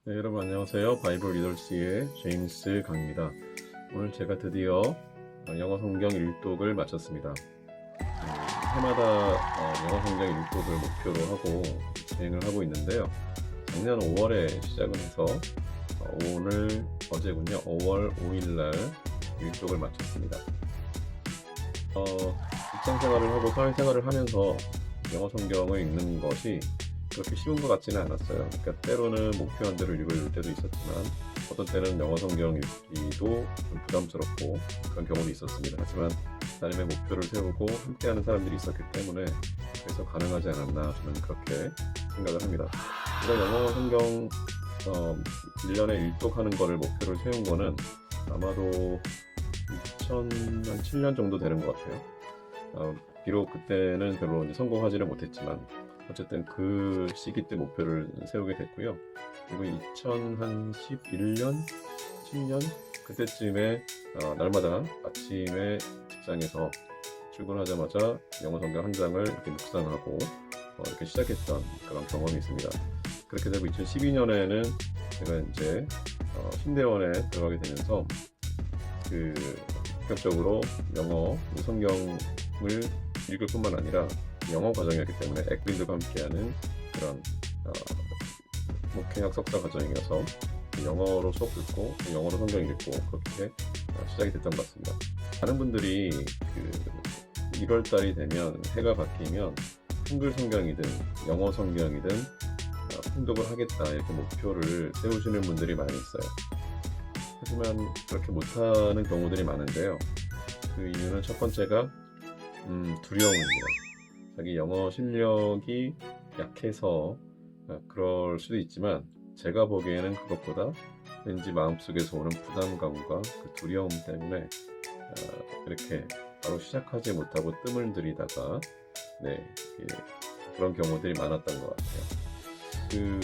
네, 여러분 안녕하세요. 바이블 리더스의 제임스 강입니다. 오늘 제가 드디어 영어 성경 일독을 마쳤습니다. 해마다 영어 성경 일독을 목표로 하고 진행을 하고 있는데요. 작년 5월에 시작을 해서 어제군요. 5월 5일날 일독을 마쳤습니다. 직장 생활을 하고 사회 생활을 하면서 영어 성경을 읽는 것이 그렇게 쉬운 것 같지는 않았어요. 그러니까 때로는 목표한 대로 읽을 때도 있었지만 어떤 때는 영어 성경 읽기도 좀 부담스럽고 그런 경우도 있었습니다. 하지만 나름의 목표를 세우고 함께하는 사람들이 있었기 때문에 그래서 가능하지 않았나 저는 그렇게 생각을 합니다. 제가 영어 성경 1년에 일독하는 거를 목표를 세운 거는 아마도 2007년 정도 되는 것 같아요. 비록 그때는 별로 성공하지는 못했지만 어쨌든 그 시기 때 목표를 세우게 됐고요. 그리고 2011년, 10년 그때쯤에 날마다 아침에 직장에서 출근하자마자 영어 성경 한 장을 이렇게 묵상하고 이렇게 시작했던 그런 경험이 있습니다. 그렇게 되고 2012년에는 제가 이제 신대원에 들어가게 되면서 본격적으로 영어 성경을 읽을 뿐만 아니라 영어 과정이었기 때문에 액빈들과 함께하는 그런 목회학 석사 과정이어서 영어로 수업 듣고 영어로 성경 읽고 그렇게 시작이 됐던 것 같습니다. 많은 분들이 1월달이 되면 해가 바뀌면 한글 성경이든 영어 성경이든 통독을 하겠다 이렇게 목표를 세우시는 분들이 많이 있어요. 하지만 그렇게 못하는 경우들이 많은데요. 그 이유는 첫 번째가 두려움입니다. 자기 영어 실력이 약해서 그럴 수도 있지만 제가 보기에는 그것보다 왠지 마음속에서 오는 부담감과 그 두려움 때문에 이렇게 바로 시작하지 못하고 뜸을 들이다가 그런 경우들이 많았던 것 같아요.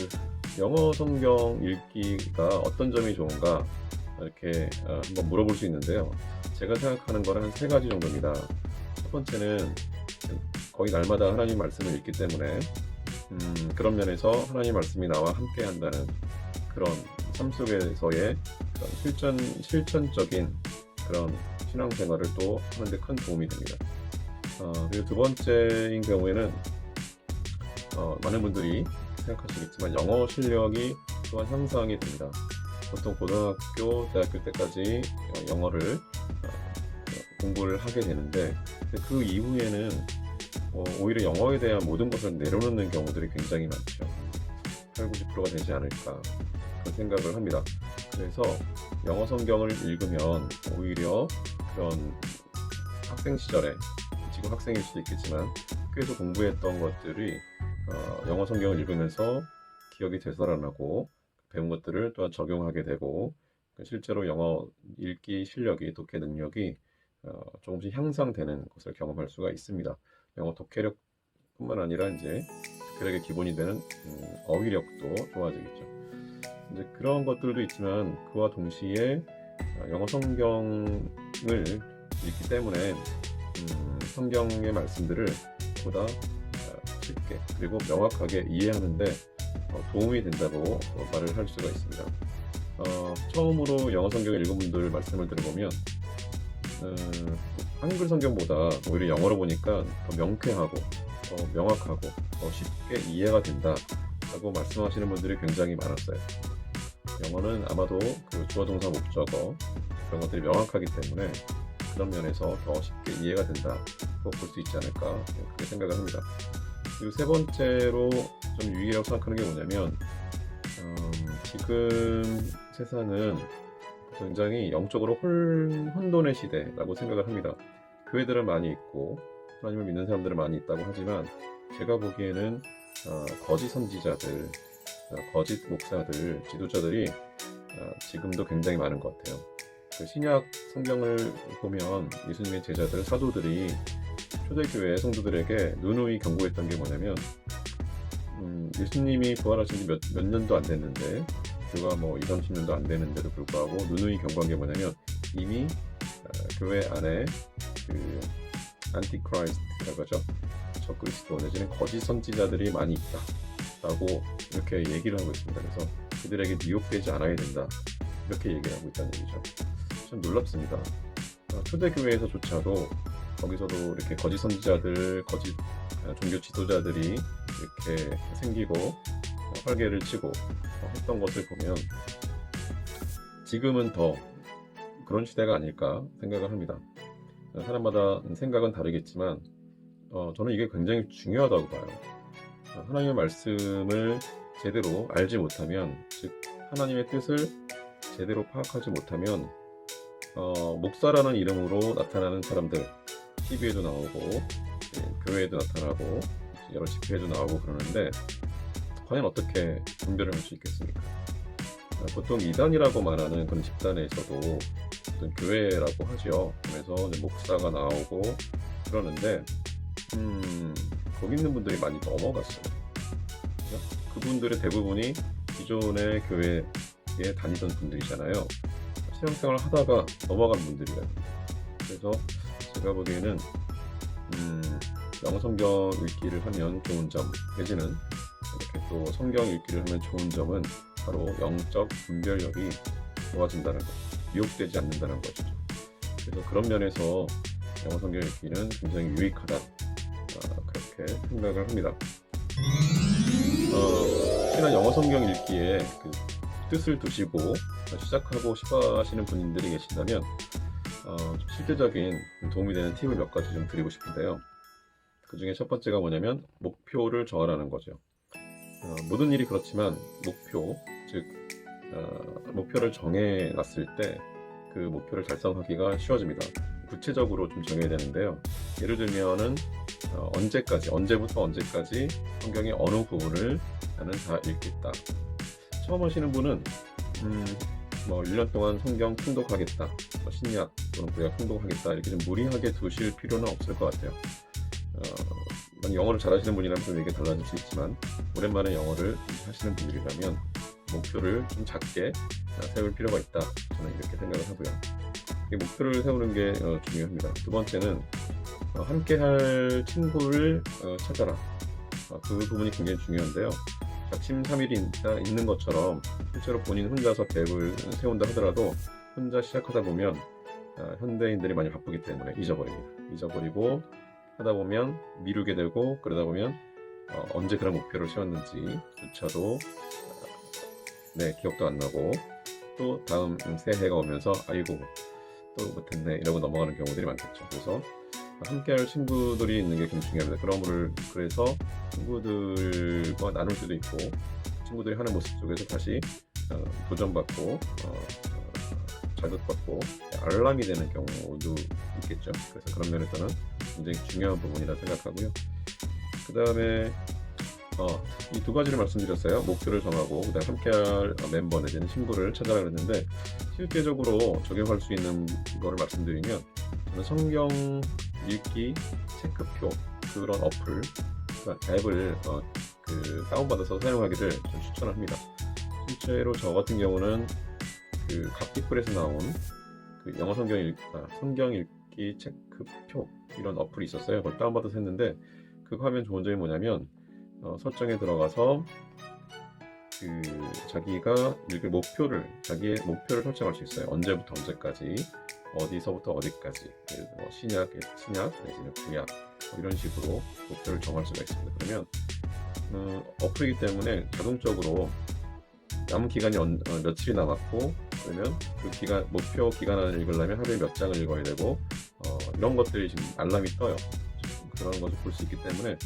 영어 성경 읽기가 어떤 점이 좋은가 이렇게 한번 물어볼 수 있는데요. 제가 생각하는 거는 한 3가지 정도입니다. 첫 번째는 거의 날마다 하나님 말씀을 읽기 때문에 그런 면에서 하나님 말씀이 나와 함께 한다는 그런 삶 속에서의 그런 실천적인 그런 신앙생활을 또 하는데 큰 도움이 됩니다. 그리고 두 번째인 경우에는 많은 분들이 생각하시겠지만 영어 실력이 또한 향상이 됩니다. 보통 고등학교, 대학교 때까지 영어를 공부를 하게 되는데 그 이후에는 오히려 영어에 대한 모든 것을 내려놓는 경우들이 굉장히 많죠. 80~90%가 되지 않을까 그런 생각을 합니다. 그래서 영어 성경을 읽으면 오히려 그런 학생 시절에 지금 학생일 수도 있겠지만 학교에서 공부했던 것들이 영어 성경을 읽으면서 기억이 되살아나고 배운 것들을 또한 적용하게 되고 실제로 영어 읽기 실력이 독해 능력이 조금씩 향상되는 것을 경험할 수가 있습니다. 영어 독해력뿐만 아니라 이제 독해력의 기본이 되는 어휘력도 좋아지겠죠. 이제 그런 것들도 있지만 그와 동시에 영어 성경을 읽기 때문에 성경의 말씀들을 보다 쉽게 그리고 명확하게 이해하는데 도움이 된다고 말을 할 수가 있습니다. 처음으로 영어 성경을 읽은 분들 말씀을 들어보면 한글 성경보다 오히려 영어로 보니까 더 명쾌하고 더 명확하고 더 쉽게 이해가 된다 라고 말씀하시는 분들이 굉장히 많았어요. 영어는 아마도 그 주어 동사 목적어 그런 것들이 명확하기 때문에 그런 면에서 더 쉽게 이해가 된다고 볼 수 있지 않을까 그렇게 생각을 합니다. 그리고 세 번째로 좀 유의라고 생각하는 게 뭐냐면 지금 세상은 굉장히 영적으로 혼돈의 시대라고 생각을 합니다. 교회들은 많이 있고 하나님을 믿는 사람들은 많이 있다고 하지만 제가 보기에는 거짓 선지자들, 거짓 목사들, 지도자들이 지금도 굉장히 많은 것 같아요. 그 신약 성경을 보면 예수님의 제자들, 사도들이 초대교회 성도들에게 누누이 경고했던 게 뭐냐면 예수님이 부활하신 지 몇 년도 안 됐는데 불과 20~30년도 안 되는데도 불구하고 누누이 경고한 게 뭐냐면 이미 교회 안에 그 안티크라이스트라고 하죠. 적그리스도 내지는 거짓 선지자들이 많이 있다 라고 이렇게 얘기를 하고 있습니다. 그래서 그들에게 미혹되지 않아야 된다. 이렇게 얘기를 하고 있다는 얘기죠. 참 놀랍습니다. 초대교회에서조차도 거기서도 이렇게 거짓 선지자들, 거짓 종교 지도자들이 이렇게 생기고 활개를 치고 했던 것을 보면 지금은 더 그런 시대가 아닐까 생각을 합니다. 사람마다 생각은 다르겠지만 저는 이게 굉장히 중요하다고 봐요. 하나님의 말씀을 제대로 알지 못하면, 즉 하나님의 뜻을 제대로 파악하지 못하면 목사라는 이름으로 나타나는 사람들, TV에도 나오고 교회에도 나타나고 여러 집회에도 나오고 그러는데 과연 어떻게 분별을 할 수 있겠습니까? 보통 이단이라고 말하는 그런 집단에서도 어떤 교회라고 하죠. 그래서 목사가 나오고 그러는데 거기 있는 분들이 많이 넘어갔어요. 그분들의 대부분이 기존의 교회에 다니던 분들이잖아요. 신앙생활을 하다가 넘어간 분들이에요. 그래서 제가 보기에는 영어 성경 읽기를 하면 좋은 점 내지는 이렇게 또 성경 읽기를 하면 좋은 점은 바로 영적 분별력이 좋아진다는 거죠. 미혹되지 않는다는 거죠. 그래서 그런 면에서 영어 성경 읽기는 굉장히 유익하다, 그렇게 생각을 합니다. 혹시나 영어 성경 읽기에 그 뜻을 두시고 시작하고 싶어 하시는 분들이 계신다면 실제적인 도움이 되는 팁을 몇 가지 좀 드리고 싶은데요. 그 중에 첫 번째가 뭐냐면 목표를 정하라는 거죠. 모든 일이 그렇지만 즉 목표를 정해놨을 때 그 목표를 달성하기가 쉬워집니다. 구체적으로 좀 정해야 되는데요. 예를 들면은 언제부터 언제까지 성경의 어느 부분을 나는 다 읽겠다. 처음 하시는 분은 1년 동안 성경 통독하겠다, 신약 또는 구약 통독하겠다, 이렇게 좀 무리하게 두실 필요는 없을 것 같아요. 영어를 잘하시는 분이라면 좀 이게 달라질 수 있지만 오랜만에 영어를 하시는 분들이라면 목표를 좀 작게 세울 필요가 있다, 저는 이렇게 생각을 하고요. 이 목표를 세우는 게 중요합니다. 두 번째는 함께 할 친구를 찾아라. 그 부분이 굉장히 중요한데요. 작심삼일이 있는 것처럼 실제로 본인 혼자서 계획을 세운다 하더라도 혼자 시작하다 보면 현대인들이 많이 바쁘기 때문에 잊어버리고 하다 보면 미루게 되고, 그러다 보면 언제 그런 목표를 세웠는지조차도 기억도 안 나고, 또 다음 새해가 오면서 아이고 또 못했네 이러고 넘어가는 경우들이 많겠죠. 그래서 함께할 친구들이 있는 게 굉장히 중요합니다. 그래서 친구들과 나눌 수도 있고, 친구들이 하는 모습 속에서 다시 도전받고 자극받고 알람이 되는 경우도 있겠죠. 그래서 그런 면에서는 굉장히 중요한 부분이라 생각하고요. 그 다음에 이 두 가지를 말씀드렸어요. 목표를 정하고 그다음에 함께할 멤버 내지는 친구를 찾아라 그랬는데, 실제적으로 적용할 수 있는 거를 말씀드리면 저는 성경 읽기 체크표, 그런 어플, 앱을 다운받아서 사용하기를 좀 추천합니다. 실제로 저 같은 경우는 그 갓피플에서 나온 그 영어 성경 읽기 체크표 이런 어플이 있었어요. 그걸 다운받아서 했는데, 그거 하면 좋은 점이 뭐냐면 설정에 들어가서 자기가 읽을 자기의 목표를 설정할 수 있어요. 언제부터 언제까지, 어디서부터 어디까지, 신약 내지는 구약 이런 식으로 목표를 정할 수가 있습니다. 그러면 어플이기 때문에 자동적으로 남은 기간이 며칠이 남았고, 그러면 그 목표 기간 안에 읽으려면 하루에 몇 장을 읽어야 되고, 이런 것들이 지금 알람이 떠요. 그런 것을 볼 수 있기 때문에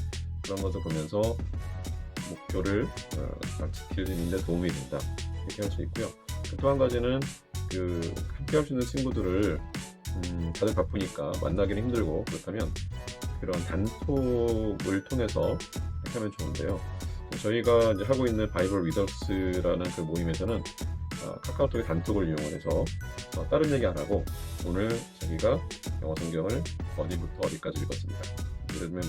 그런 것을 보면서 목표를 잘 지키는 데 도움이 된다, 이렇게 할 수 있고요. 또 한 가지는 함께 할 수 있는 친구들을 다들 바쁘니까 만나기는 힘들고, 그렇다면 그런 단톡을 통해서 이렇게 하면 좋은데요. 저희가 이제 하고 있는 바이블 리더스라는 그 모임에서는 카카오톡의 단톡을 이용해서 다른 얘기 안 하고 오늘 자기가 영어 성경을 어디부터 어디까지 읽었습니다. 예를 들면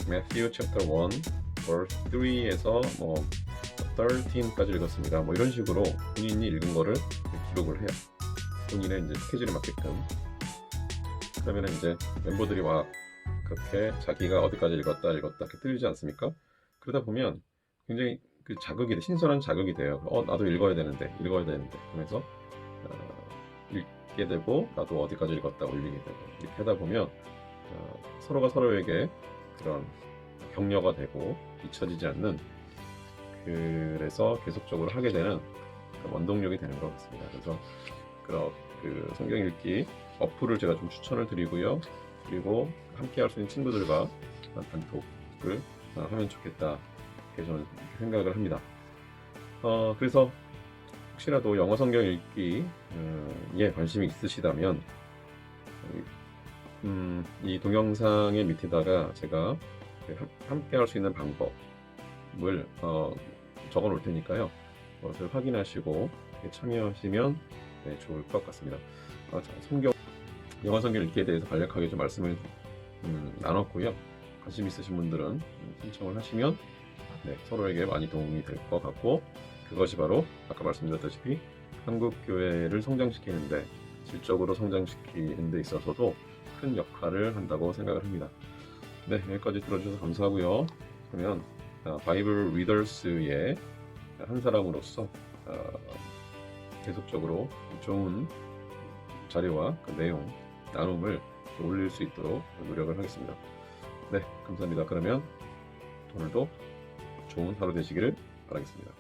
Matthew chapter 1 verse 3에서 13까지 읽었습니다. 이런 식으로 본인이 읽은 거를 기록을 해요. 본인의 이제 스케줄에 맞게끔. 그러면 이제 멤버들이 그렇게 자기가 어디까지 읽었다 이렇게 뜨지 않습니까? 그러다 보면 굉장히 그 자극이 신선한 자극이 돼요. 나도 읽어야 되는데 그러면서 읽게 되고 나도 어디까지 읽었다 올리게 되고 이렇게 하다 보면 서로가 서로에게 그런 격려가 되고 잊혀지지 않는, 그래서 계속적으로 하게 되는 그런 원동력이 되는 것 같습니다. 그래서 그 성경 읽기 어플을 제가 좀 추천을 드리고요. 그리고 함께 할 수 있는 친구들과 단톡을 하면 좋겠다, 이렇게 저는 생각을 합니다. 그래서 혹시라도 영어 성경 읽기에 관심이 있으시다면 이 동영상의 밑에다가 제가 함께 할 수 있는 방법을 적어 놓을 테니까요. 그것을 확인하시고 참여하시면 좋을 것 같습니다. 영어 성경 읽기에 대해서 간략하게 좀 말씀을 나눴고요. 관심 있으신 분들은 신청을 하시면 서로에게 많이 도움이 될 것 같고, 그것이 바로 아까 말씀드렸다시피 한국 교회를 성장시키는데, 질적으로 성장시키는 데 있어서도 큰 역할을 한다고 생각을 합니다. 네, 여기까지 들어주셔서 감사하고요. 그러면 바이블 리더스의 한 사람으로서 계속적으로 좋은 자료와 그 내용, 나눔을 올릴 수 있도록 노력을 하겠습니다. 네, 감사합니다. 그러면 오늘도 좋은 하루 되시기를 바라겠습니다.